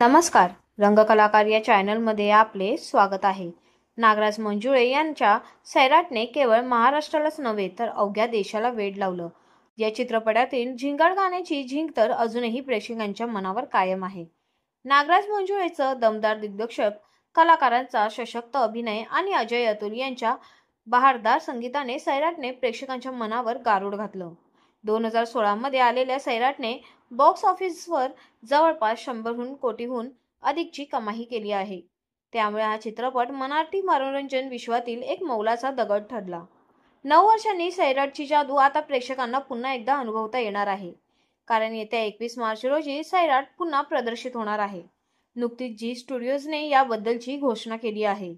नमस्कार. रंगकलाकार या चॅनलमध्ये आपले स्वागत आहे. नागराज मंजुळे यांच्या सैराटने केवळ महाराष्ट्रालाच नव्हे तर अवघ्या देशाला वेड लावलं. या चित्रपटातील झिंगाट गाण्याची झिंग तर अजूनही प्रेक्षकांच्या मनावर कायम आहे. नागराज मंजुळेचं दमदार दिग्दर्शक, कलाकारांचा सशक्त अभिनय आणि अजय अतुल यांच्या बहारदार संगीताने सैराटने प्रेक्षकांच्या मनावर गारुड घातलं. 2016 मध्ये आलेल्या सैराटने बॉक्स ऑफिसवर जवळपास 100 कोटीहून अधिकची कमाई केली आहे. त्यामुळे हा चित्रपट मराठी मनोरंजन विश्वातील एक मौलाचा दगड ठरला. 9 वर्षांनी सैराटची जादू आता प्रेक्षकांना पुन्हा एकदा अनुभवता येणार आहे. कारण येत्या 21 मार्च रोजी सैराट पुन्हा प्रदर्शित होणार आहे. नुकतीच झी स्टुडिओजने याबद्दलची घोषणा केली आहे.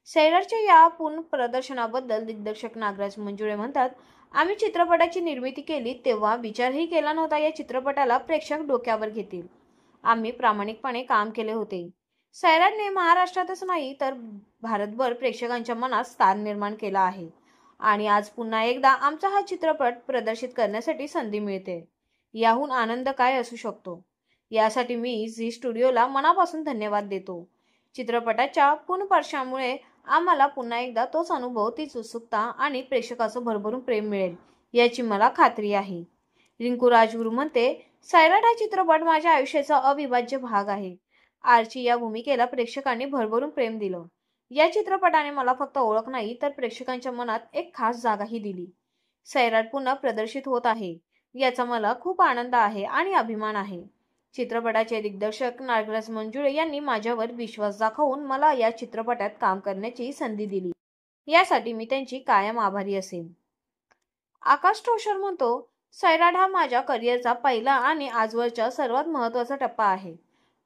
सैराटच्या या पुनःप्रदर्शनाबद्दल दिग्दर्शक नागराज मंजुळे म्हणतात, आम्ही चित्रपटाची निर्मिती केली तेव्हा विचारही केला नव्हता या चित्रपटाला प्रेक्षक डोक्यावर घेतील. आम्ही प्रामाणिकपणे काम केले होते. सैराटने महाराष्ट्रातच नाही तर भारतभर प्रेक्षकांच्या मनात स्थान निर्माण केला आहे आणि आज पुन्हा एकदा आमचा हा चित्रपट प्रदर्शित करण्यासाठी संधी मिळते. याहून आनंद काय असू शकतो. यासाठी मी झी स्टुडिओला मनापासून धन्यवाद देतो. चित्रपटाच्या पुनःप्रदर्शनामुळे आम्हाला पुन्हा एकदा तोच अनुभव, तीच उत्सुकता आणि प्रेक्षकाचं भरभरून प्रेम मिळेल याची मला खात्री आहे. रिंकू राजगुरू म्हणते, सैराट हा चित्रपट माझ्या आयुष्याचा अविभाज्य भाग आहे. आरची या भूमिकेला प्रेक्षकांनी भरभरून प्रेम दिलं. या चित्रपटाने मला फक्त ओळख नाही तर प्रेक्षकांच्या मनात एक खास जागाही दिली. सैराट पुन्हा प्रदर्शित होत आहे याचा मला खूप आनंद आहे आणि अभिमान आहे. चित्रपटाचे दिग्दर्शक नागराज मंजुळे यांनी माझ्यावर विश्वास दाखवून मला या चित्रपटात काम करण्याची संधी दिली. यासाठी मी त्यांची कायम आभारी असेन. आकाश ठोसर म्हणतो, सैराट हा माझ्या करिअरचा पहिला आणि आजवरचा सर्वात महत्त्वाचा टप्पा आहे.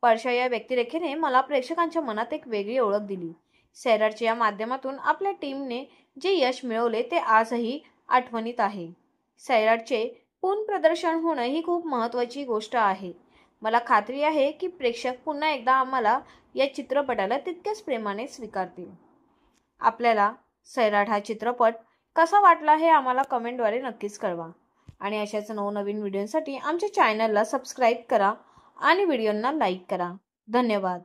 परशा या व्यक्तिरेखेने मला प्रेक्षकांच्या मनात एक वेगळी ओळख दिली. सैराटच्या या माध्यमातून आपल्या टीमने जे यश मिळवले ते आजही आठवणीत आहे. सैराटचे पुनःप्रदर्शन होणं ही खूप महत्त्वाची गोष्ट आहे. मला खात्री आहे की प्रेक्षक पुन्हा एकदा आम्हाला या चित्रपटाला तितक्याच प्रेमाने स्वीकारतील. आपल्याला सैराट हा चित्रपट कसा वाटला हे आम्हाला कमेंटद्वारे नक्कीच कळवा आणि अशाच नवनवीन व्हिडिओसाठी आमच्या चॅनलला सबस्क्राईब करा आणि व्हिडिओंना लाईक करा. धन्यवाद.